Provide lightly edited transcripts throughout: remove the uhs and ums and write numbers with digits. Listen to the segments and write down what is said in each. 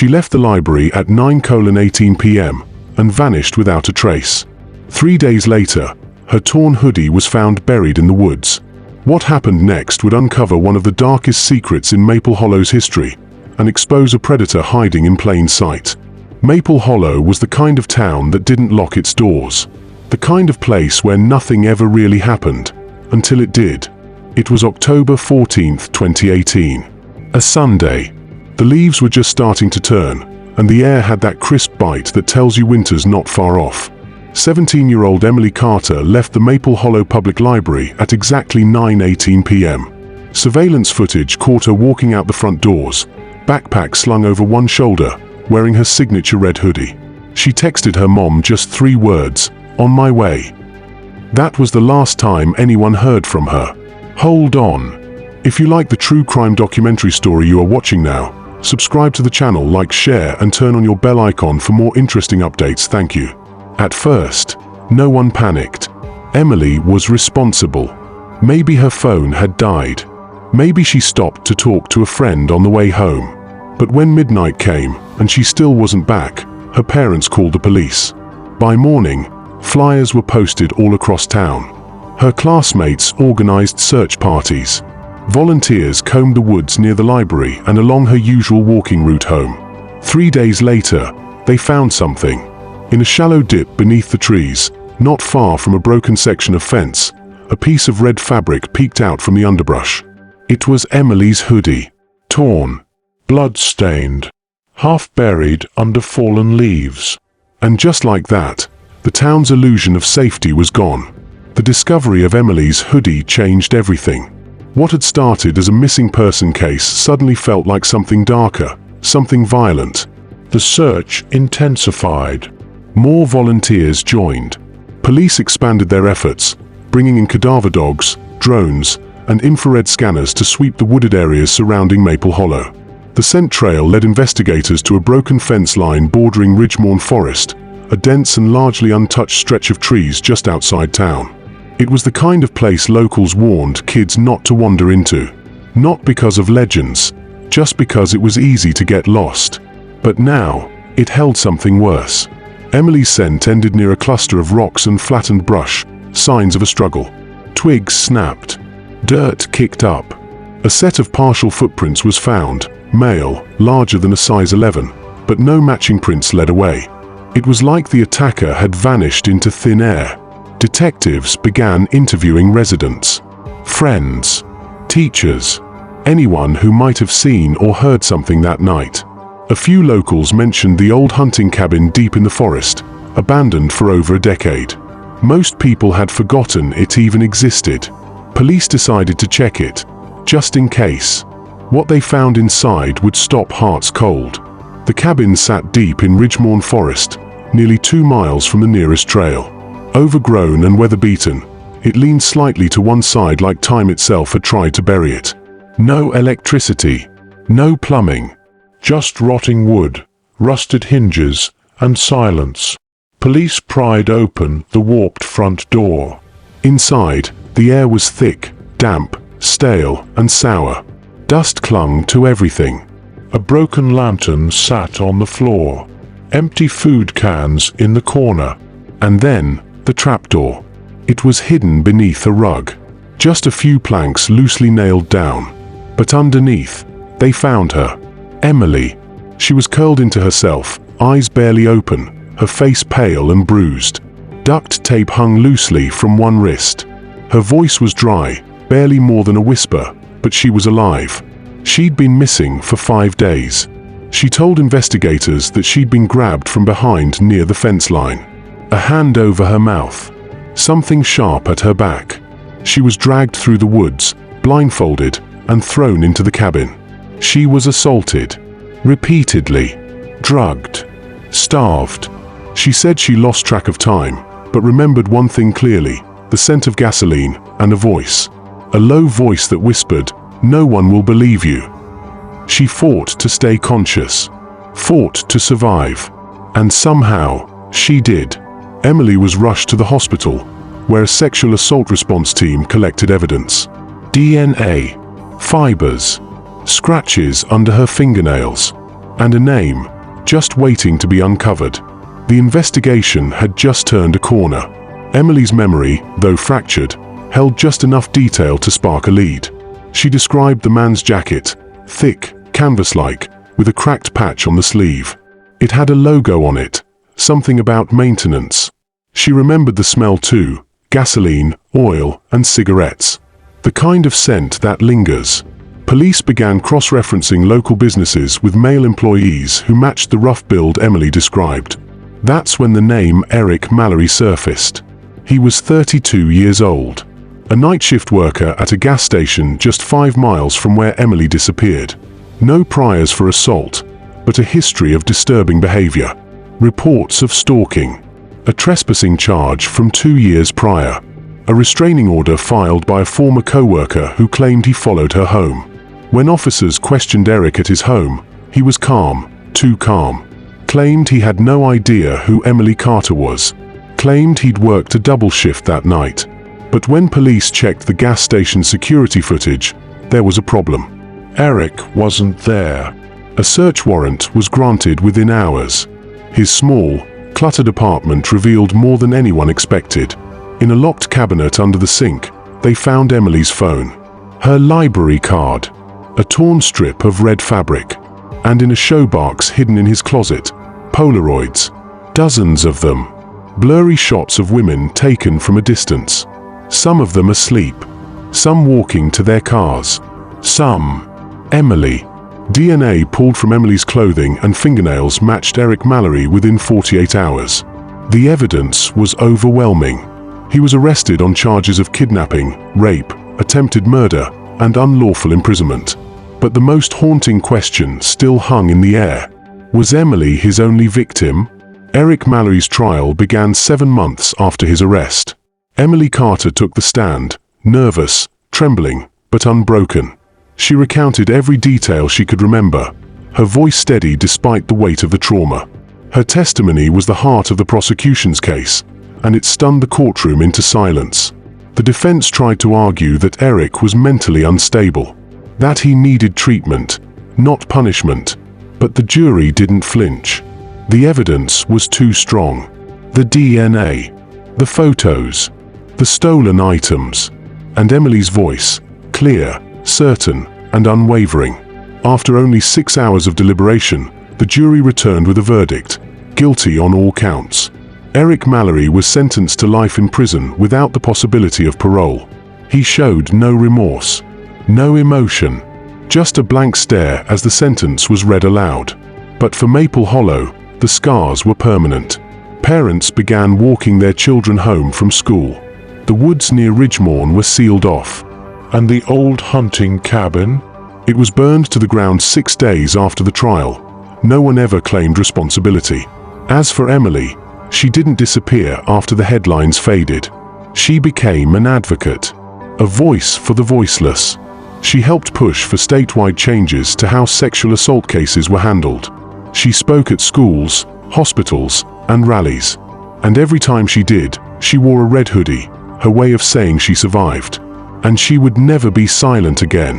She left the library at 9:18 p.m. and vanished without a trace. 3 days later, her torn hoodie was found buried in the woods. What happened next would uncover one of the darkest secrets in Maple Hollow's history and expose a predator hiding in plain sight. Maple Hollow was the kind of town that didn't lock its doors. The kind of place where nothing ever really happened, until it did. It was October 14th, 2018. A Sunday. The leaves were just starting to turn, and the air had that crisp bite that tells you winter's not far off. 17-year-old Emily Carter left the Maple Hollow Public Library at exactly 9:18 p.m. Surveillance footage caught her walking out the front doors, backpack slung over one shoulder, wearing her signature red hoodie. She texted her mom just 3 words, "On my way." That was the last time anyone heard from her. Hold on. If you like the true crime documentary story you are watching now, subscribe to the channel, like, share, and turn on your bell icon for more interesting updates. Thank you. At first, no one panicked. Emily was responsible. Maybe her phone had died. Maybe she stopped to talk to a friend on the way home. But when midnight came and she still wasn't back, her parents called the police. By morning, flyers were posted all across town. Her classmates organized search parties. Volunteers combed the woods near the library and along her usual walking route home. 3 days later, they found something. In a shallow dip beneath the trees, not far from a broken section of fence, a piece of red fabric peeked out from the underbrush. It was Emily's hoodie. Torn, blood-stained, half buried under fallen leaves. And just like that, the town's illusion of safety was gone. The discovery of Emily's hoodie changed everything. What had started as a missing person case suddenly felt like something darker, something violent. The search intensified. More volunteers joined. Police expanded their efforts, bringing in cadaver dogs, drones, and infrared scanners to sweep the wooded areas surrounding Maple Hollow. The scent trail led investigators to a broken fence line bordering Ridgemorn Forest, a dense and largely untouched stretch of trees just outside town. It was the kind of place locals warned kids not to wander into. Not because of legends, just because it was easy to get lost. But now, it held something worse. Emily's scent ended near a cluster of rocks and flattened brush, signs of a struggle. Twigs snapped. Dirt kicked up. A set of partial footprints was found, male, larger than a size 11, but no matching prints led away. It was like the attacker had vanished into thin air. Detectives began interviewing residents, friends, teachers, anyone who might have seen or heard something that night. A few locals mentioned the old hunting cabin deep in the forest, abandoned for over a decade. Most people had forgotten it even existed. Police decided to check it, just in case. What they found inside would stop hearts cold. The cabin sat deep in Ridgemorn Forest, nearly 2 miles from the nearest trail. Overgrown and weather-beaten, it leaned slightly to one side like time itself had tried to bury it. No electricity, no plumbing, just rotting wood, rusted hinges, and silence. Police pried open the warped front door. Inside, the air was thick, damp, stale, and sour. Dust clung to everything. A broken lantern sat on the floor. Empty food cans in the corner. And then, the trapdoor. It was hidden beneath a rug. Just a few planks loosely nailed down. But underneath, they found her. Emily. She was curled into herself, eyes barely open, her face pale and bruised. Duct tape hung loosely from one wrist. Her voice was dry, barely more than a whisper, but she was alive. She'd been missing for 5 days. She told investigators that she'd been grabbed from behind near the fence line. A hand over her mouth. Something sharp at her back. She was dragged through the woods, blindfolded, and thrown into the cabin. She was assaulted. Repeatedly. Drugged. Starved. She said she lost track of time, but remembered one thing clearly: the scent of gasoline and a voice. A low voice that whispered, "No one will believe you." She fought to stay conscious. Fought to survive. And somehow, she did. Emily was rushed to the hospital, where a sexual assault response team collected evidence. DNA, fibers, scratches under her fingernails, and a name, just waiting to be uncovered. The investigation had just turned a corner. Emily's memory, though fractured, held just enough detail to spark a lead. She described the man's jacket, thick, canvas-like, with a cracked patch on the sleeve. It had a logo on it, something about maintenance. She remembered the smell too: gasoline, oil, and cigarettes. The kind of scent that lingers. Police began cross-referencing local businesses with male employees who matched the rough build Emily described. That's when the name Eric Mallory surfaced. He was 32 years old, a night shift worker at a gas station just 5 miles from where Emily disappeared. No priors for assault, but a history of disturbing behavior. Reports of stalking. A trespassing charge from 2 years prior. A restraining order filed by a former co-worker who claimed he followed her home. When officers questioned Eric at his home, he was calm, too calm. Claimed he had no idea who Emily Carter was. Claimed he'd worked a double shift that night. But when police checked the gas station security footage, there was a problem. Eric wasn't there. A search warrant was granted within hours. His small, cluttered apartment revealed more than anyone expected. In a locked cabinet under the sink, they found Emily's phone, her library card, a torn strip of red fabric, and in a showbox hidden in his closet, Polaroids, dozens of them. Blurry shots of women taken from a distance. Some of them asleep, some walking to their cars, some Emily. DNA pulled from Emily's clothing and fingernails matched Eric Mallory within 48 hours. The evidence was overwhelming. He was arrested on charges of kidnapping, rape, attempted murder, and unlawful imprisonment. But the most haunting question still hung in the air. Was Emily his only victim? Eric Mallory's trial began 7 months after his arrest. Emily Carter took the stand, nervous, trembling, but unbroken. She recounted every detail she could remember, her voice steady despite the weight of the trauma. Her testimony was the heart of the prosecution's case, and it stunned the courtroom into silence. The defense tried to argue that Eric was mentally unstable, that he needed treatment, not punishment, but the jury didn't flinch. The evidence was too strong. The DNA, the photos, the stolen items, and Emily's voice, clear, certain, and unwavering. After only 6 hours of deliberation, the jury returned with a verdict: guilty on all counts. Eric Mallory was sentenced to life in prison without the possibility of parole. He showed no remorse, no emotion, just a blank stare as the sentence was read aloud. But for Maple Hollow, the scars were permanent. Parents began walking their children home from school. The woods near Ridgemorn were sealed off. And the old hunting cabin? It was burned to the ground 6 days after the trial. No one ever claimed responsibility. As for Emily, she didn't disappear after the headlines faded. She became an advocate, a voice for the voiceless. She helped push for statewide changes to how sexual assault cases were handled. She spoke at schools, hospitals, and rallies. And every time she did, she wore a red hoodie, her way of saying she survived. And she would never be silent again.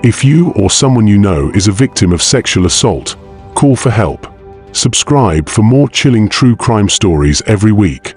If you or someone you know is a victim of sexual assault, call for help. Subscribe for more chilling true crime stories every week.